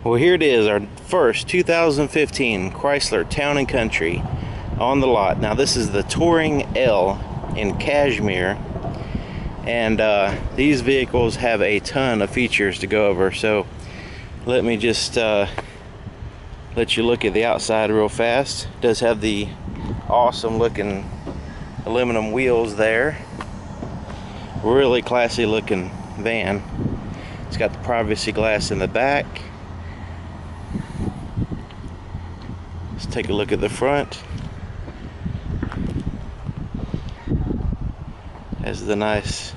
Well, here it is, our first 2015 Chrysler Town & Country on the lot. Now this is the Touring L in cashmere, and these vehicles have a ton of features to go over, so let me just let you look at the outside real fast. It does have the awesome looking aluminum wheels there. Really classy looking van. It's got the privacy glass in the back. Let's take a look at the front. Has the nice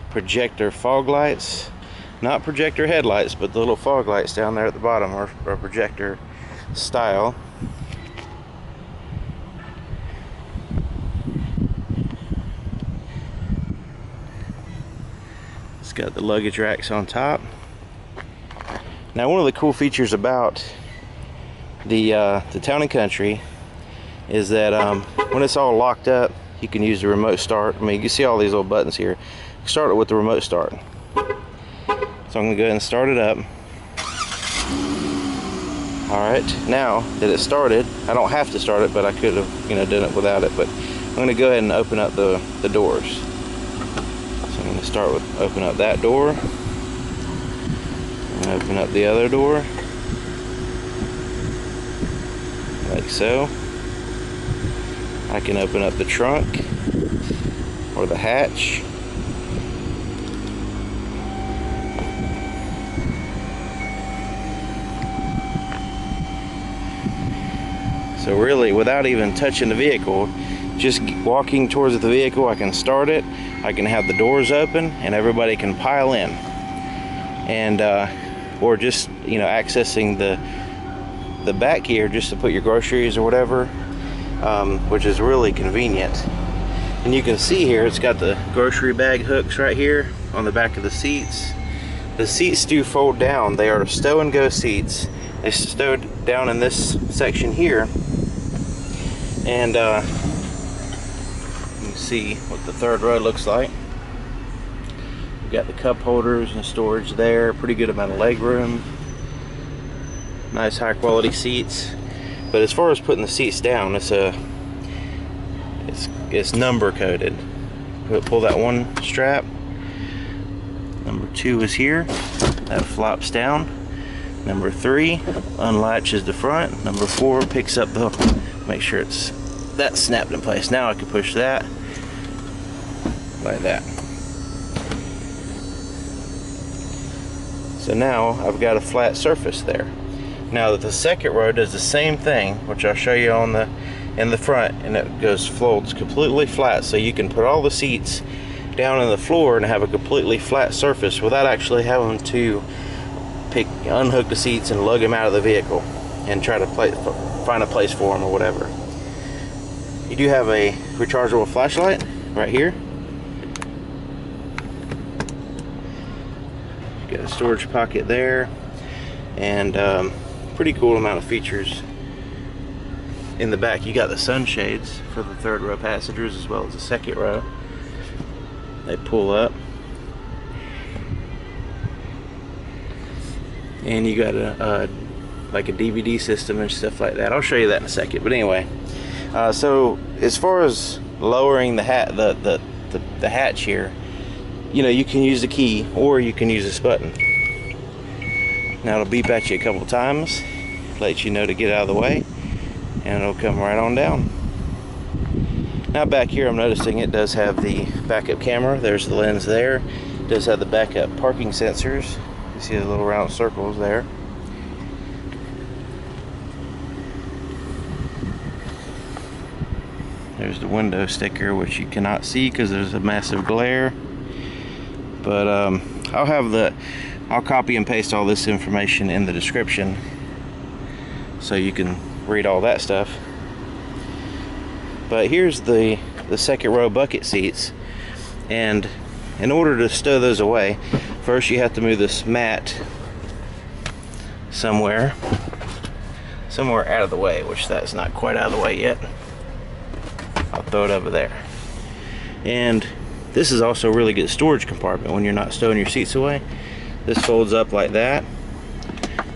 projector fog lights. Not projector headlights, but the little fog lights down there at the bottom are projector style. It's got the luggage racks on top. Now, one of the cool features about the Town & Country is that when it's all locked up, you can use the remote start. I mean, you can see all these little buttons here. Start it with the remote start. So I'm going to go ahead and start it up. Alright, now that it's started, I don't have to start it, but I could have, done it without it. But I'm going to go ahead and open up the doors. So I'm going to start with open up that door. And open up the other door. Like so. I can open up the trunk or the hatch. So really, without even touching the vehicle, just walking towards the vehicle, I can start it. I can have the doors open and everybody can pile in. And or just accessing the back here just to put your groceries or whatever, which is really convenient. And you can see here it's got the grocery bag hooks right here on the back of the seats. The seats do fold down. They are stow and go seats. They stowed down in this section here, and you can see what the third row looks like. We've got the cup holders and storage there. Pretty good amount of leg room. Nice high quality seats. But as far as putting the seats down, it's number coded. We'll pull that one strap. Number 2 is here. That flops down. Number 3 unlatches the front. Number 4 picks up the hook. Make sure that's snapped in place. Now I can push that like that. So now I've got a flat surface there. Now the second row does the same thing, which I'll show you in the front, and it folds completely flat, so you can put all the seats down on the floor and have a completely flat surface without actually having to unhook the seats and lug them out of the vehicle and try to find a place for them or whatever. You do have a rechargeable flashlight right here. Got a storage pocket there, and pretty cool amount of features in the back. You got the sunshades for the third row passengers as well as the second row. They pull up. And you got like a DVD system and stuff like that. I'll show you that in a second. But anyway, so as far as lowering the hatch here, you can use the key or you can use this button. Now it'll beep at you a couple times, let you know to get out of the way, and it'll come right on down. Now back here, I'm noticing it does have the backup camera. There's the lens there. It does have the backup parking sensors. You see the little round circles there. There's the window sticker, which you cannot see because there's a massive glare. But I'll copy and paste all this information in the description so you can read all that stuff. But here's the second row bucket seats, and in order to stow those away, first you have to move this mat somewhere out of the way, which that's not quite out of the way yet. I'll throw it over there. And this is also a really good storage compartment when you're not stowing your seats away. This folds up like that,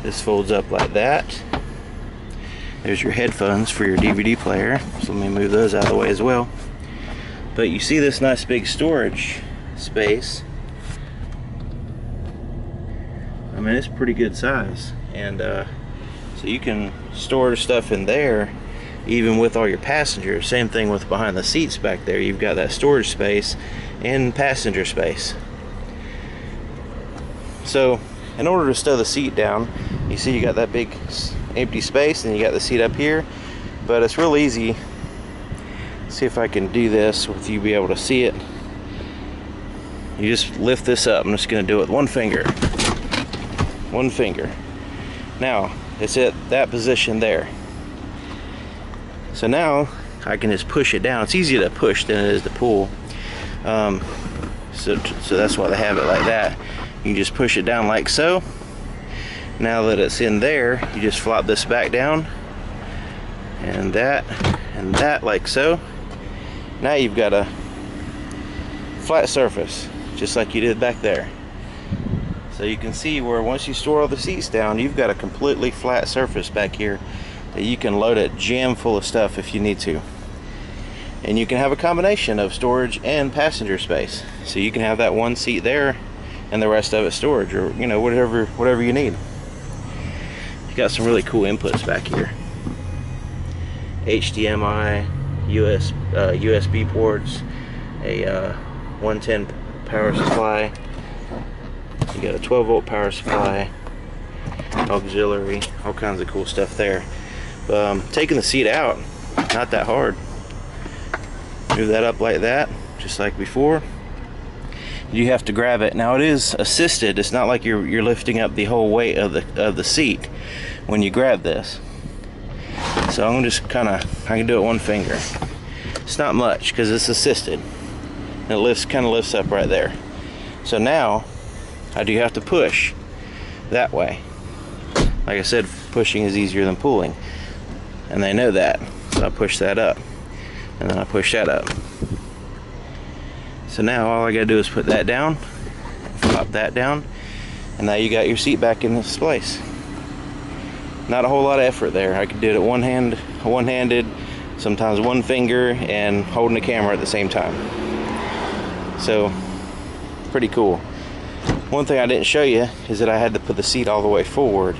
This folds up like that. There's your headphones for your DVD player. So let me move those out of the way as well. But you see this nice big storage space. I mean, it's pretty good size. And so you can store stuff in there even with all your passengers. Same thing with behind the seats back there. You've got that storage space and passenger space. So in order to stow the seat down, you see you got that big empty space and you got the seat up here, but it's real easy. Let's see if I can do this with you be able to see it. You just lift this up. I'm just going to do it with one finger. One finger. Now it's at that position there. So now I can just push it down. It's easier to push than it is to pull. So that's why they have it like that. You can just push it down like so. Now that it's in there, you just flop this back down, and that like so. Now you've got a flat surface, just like you did back there. So you can see where once you store all the seats down, you've got a completely flat surface back here that you can load it jam full of stuff if you need to. And you can have a combination of storage and passenger space. So you can have that one seat there and the rest of it storage, or you know, whatever you need. You got some really cool inputs back here. HDMI, USB ports, a 110 power supply. You got a 12-volt power supply, auxiliary, all kinds of cool stuff there. Taking the seat out, not that hard. Move that up like that, just like before. You have to grab it. Now it is assisted. It's not like you're lifting up the whole weight of the seat when you grab this. So I'm just I can do it one finger. It's not much because it's assisted. And it kind of lifts up right there. So now I do have to push that way. Like I said, pushing is easier than pulling, and they know that. So I push that up, and then I push that up. So now all I gotta do is put that down, flop that down, and now you got your seat back in this place. Not a whole lot of effort there. I could do it one-handed, sometimes one finger, and holding the camera at the same time. So pretty cool. One thing I didn't show you is that I had to put the seat all the way forward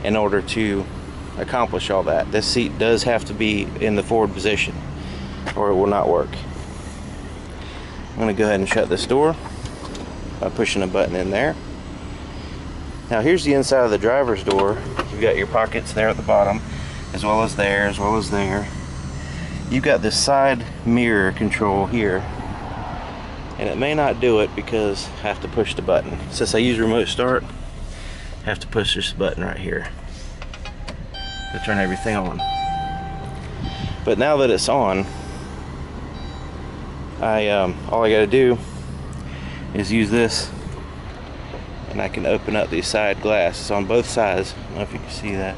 in order to accomplish all that. This seat does have to be in the forward position or it will not work. I'm going to go ahead and shut this door by pushing a button in there. Now here's the inside of the driver's door. You've got your pockets there at the bottom, as well as there, as well as there. You've got this side mirror control here, and it may not do it because I have to push the button. Since I use remote start, I have to push this button right here to turn everything on. But now that it's on, all I gotta do is use this, and I can open up the side glass. It's on both sides. I don't know if you can see that.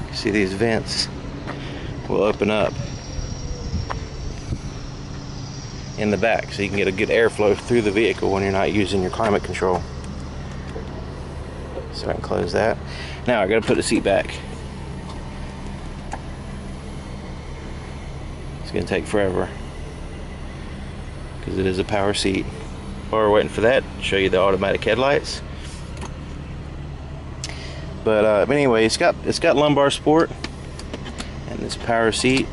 You see these vents will open up in the back, so you can get a good airflow through the vehicle when you're not using your climate control. So I can close that. Now I gotta put the seat back. It's gonna take forever because it is a power seat. While we're waiting for that, I'll show you the automatic headlights. But anyway, it's got lumbar support and this power seat.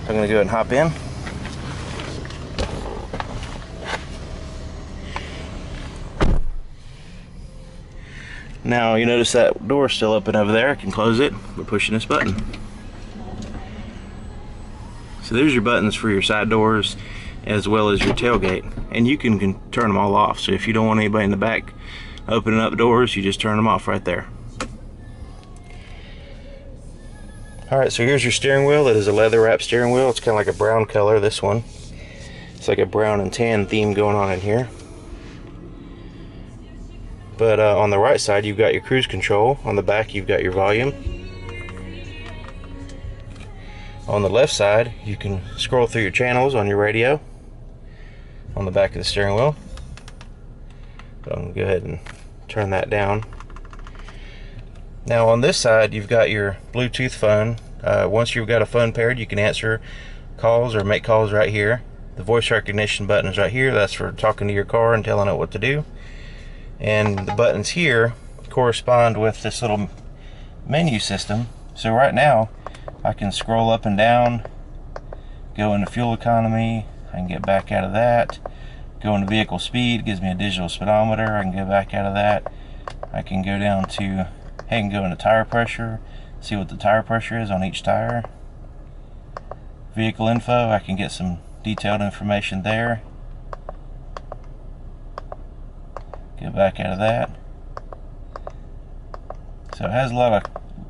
I'm gonna go ahead and hop in. Now you notice that door is still open over there. I can close it by pushing this button. So there's your buttons for your side doors as well as your tailgate, and you can turn them all off. So if you don't want anybody in the back opening up doors, you just turn them off right there. Alright, so here's your steering wheel. It is a leather wrap steering wheel. It's kind of like a brown color, this one. It's like a brown and tan theme going on in here. But on the right side you've got your cruise control. On the back you've got your volume. On the left side you can scroll through your channels on your radio on the back of the steering wheel. So I'm gonna go ahead and turn that down. Now on this side, you've got your Bluetooth phone. Once you've got a phone paired, you can answer calls or make calls right here. The voice recognition button is right here. That's for talking to your car and telling it what to do. And the buttons here correspond with this little menu system. So right now, I can scroll up and down, go into fuel economy, I can get back out of that, go into vehicle speed, gives me a digital speedometer, I can go back out of that, I can go down to, I can go into tire pressure, see what the tire pressure is on each tire. Vehicle info, I can get some detailed information there. Get back out of that. So it has a lot of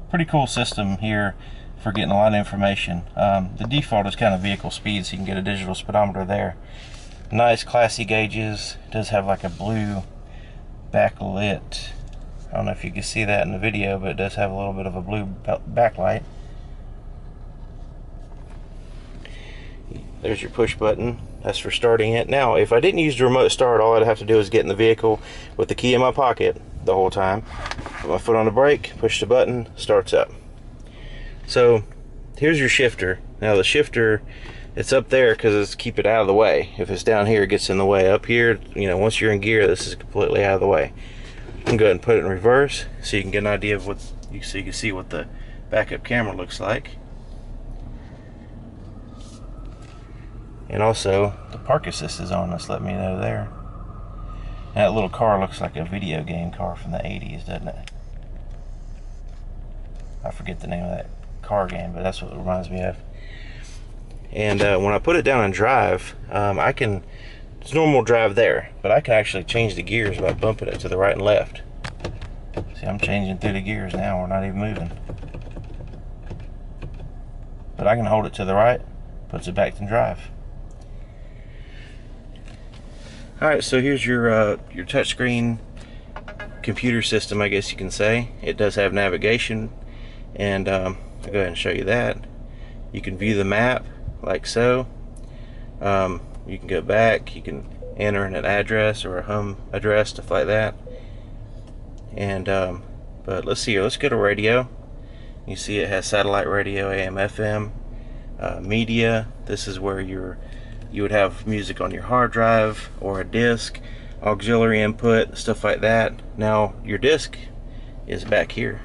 pretty cool system here for getting a lot of information. The default is kind of vehicle speed, so you can get a digital speedometer there. Nice classy gauges. It does have like a blue backlit. I don't know if you can see that in the video, but it does have a little bit of a blue backlight. There's your push button. That's for starting it. Now, if I didn't use the remote start, all I'd have to do is get in the vehicle with the key in my pocket the whole time. Put my foot on the brake, push the button, starts up. So here's your shifter. Now the shifter, it's up there because it's keep it out of the way. If it's down here, it gets in the way. Up here, you know, once you're in gear, this is completely out of the way. You can go ahead and put it in reverse so you can get an idea of what you can see what the backup camera looks like. And also the park assist is on. Let's let me know there. And that little car looks like a video game car from the 80s, doesn't it? I forget the name of that car game, but that's what it reminds me of. And when I put it down and drive, I can, it's normal drive there, but I can actually change the gears by bumping it to the right and left. See, I'm changing through the gears now, we're not even moving. But I can hold it to the right, puts it back to drive. Alright, so here's your touchscreen computer system, I guess you can say. It does have navigation, and I'll go ahead and show you that. You can view the map like so. You can go back, you can enter in an address or a home address, stuff like that. And but let's see here, let's go to radio. You see it has satellite radio, AM, FM, media. This is where you would have music on your hard drive or a disc, auxiliary input, stuff like that. Now your disc is back here.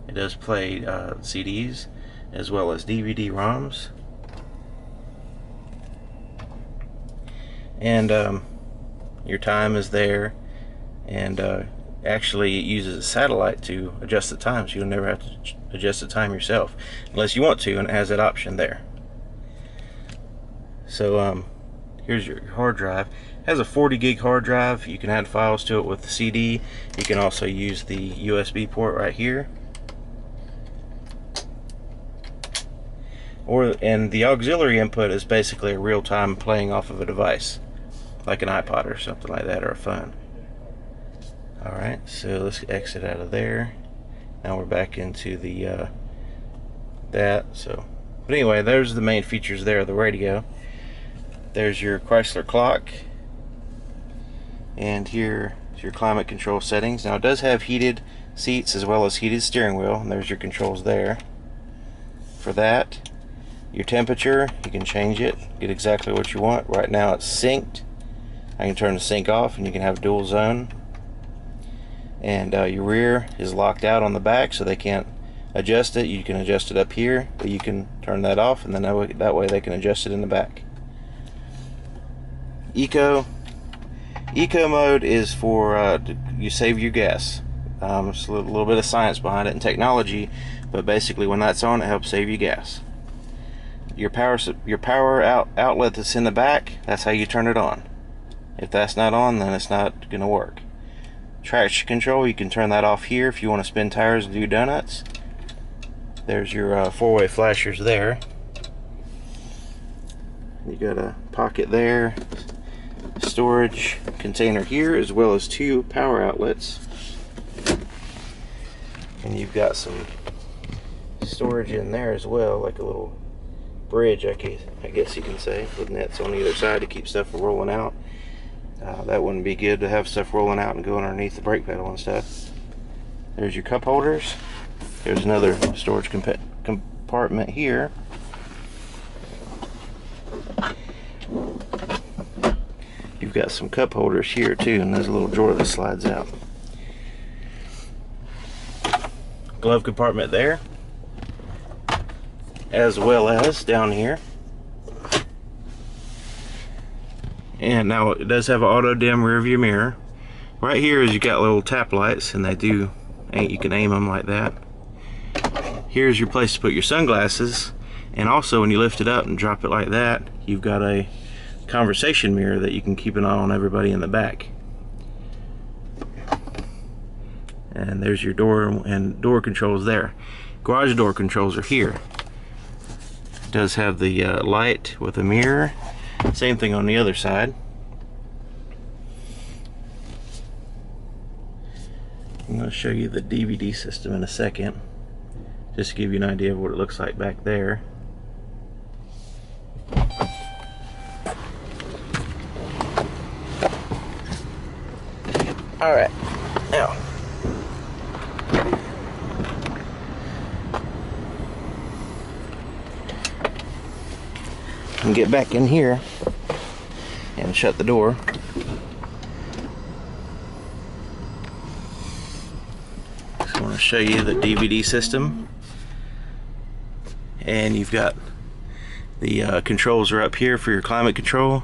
It does play CDs as well as DVD-ROMs. And your time is there, and actually it uses a satellite to adjust the time, so you'll never have to adjust the time yourself unless you want to, and it has that option there. So here's your hard drive. It has a 40 gig hard drive. You can add files to it with the CD. You can also use the USB port right here. And the auxiliary input is basically a real-time playing off of a device, like an iPod or something like that, or a phone. Alright, so let's exit out of there. Now we're back into the but anyway, there's the main features there of the radio. There's your CHRYSLER clock, and here's your climate control settings. Now it does have heated seats as well as heated steering wheel, and there's your controls there for that. Your temperature, you can change it, get exactly what you want. Right now it's synced. I can turn the sync off and you can have dual zone. And your rear is locked out on the back, so they can't adjust it. You can adjust it up here, but you can turn that off, and then that way they can adjust it in the back. Eco mode is for you save your gas. It's a little bit of science behind it and technology, but basically when that's on, it helps save you gas. Your power outlet that's in the back, that's how you turn it on. If that's not on, then it's not gonna work. Traction control, you can turn that off here if you want to spin tires and do donuts. There's your four-way flashers there. You got a pocket there, storage container here, as well as 2 power outlets. And you've got some storage in there as well, like a little bridge, I guess you can say, with nets on either side to keep stuff from rolling out. That wouldn't be good to have stuff rolling out and going underneath the brake pedal and stuff. There's your cup holders. There's another storage compartment here. You've got some cup holders here too, and there's a little drawer that slides out. Glove compartment there, as well as down here. And now it does have an auto dim rear view mirror. Right here is you got little tap lights, and you can aim them like that. Here's your place to put your sunglasses, and also when you lift it up and drop it like that, you've got a conversation mirror that you can keep an eye on everybody in the back. And there's your door and door controls there. Garage door controls are here. It does have the light with a mirror. Same thing on the other side. I'm going to show you the DVD system in a second, just to give you an idea of what it looks like back there. Alright, now and get back in here and shut the door. Just want to show you the DVD system, and you've got the controls are up here for your climate control.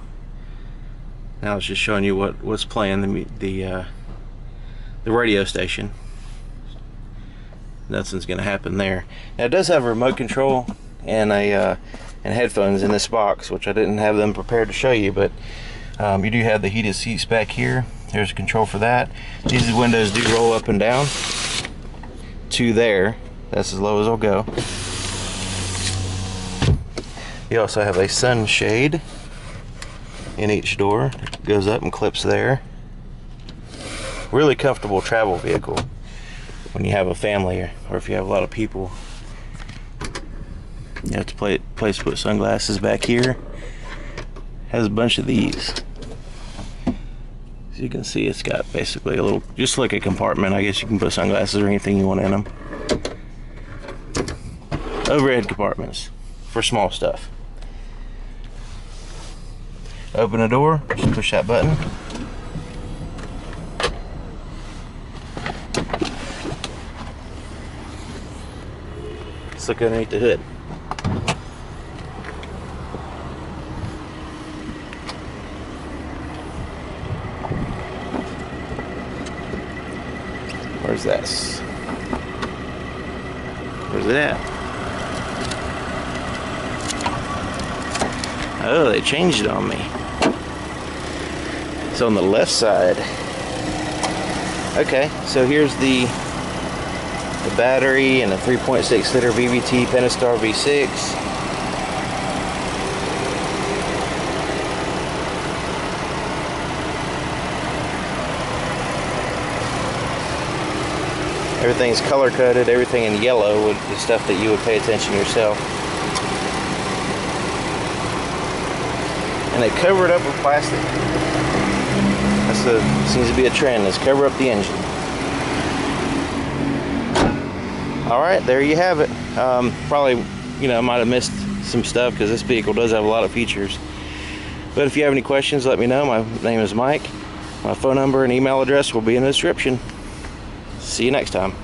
Now I was just showing you what's playing the radio station. Nothing's gonna happen there. Now it does have a remote control and and headphones in this box, which I didn't have them prepared to show you, but you do have the heated seats back here. There's a control for that. These windows do roll up and down to there. That's as low as I'll go. You also have a sunshade in each door. It goes up and clips there. Really comfortable travel vehicle when you have a family, or if you have a lot of people. You have to place to put sunglasses back here. Has a bunch of these. As you can see, it's got basically a little, just like a compartment. I guess you can put sunglasses or anything you want in them. Overhead compartments for small stuff. Open the door, just push that button. Let's look underneath the hood. Where's this? Where's it at? Oh, they changed it on me. It's on the left side. Okay, so here's the battery and a 3.6 liter VVT Pentastar V6. Everything's color coded, everything in yellow with the stuff that you would pay attention to yourself. And they cover it up with plastic. Seems to be a trend, is cover up the engine. Alright, there you have it. Probably, I might have missed some stuff because this vehicle does have a lot of features. But if you have any questions, let me know. My name is Mike. My phone number and email address will be in the description. See you next time.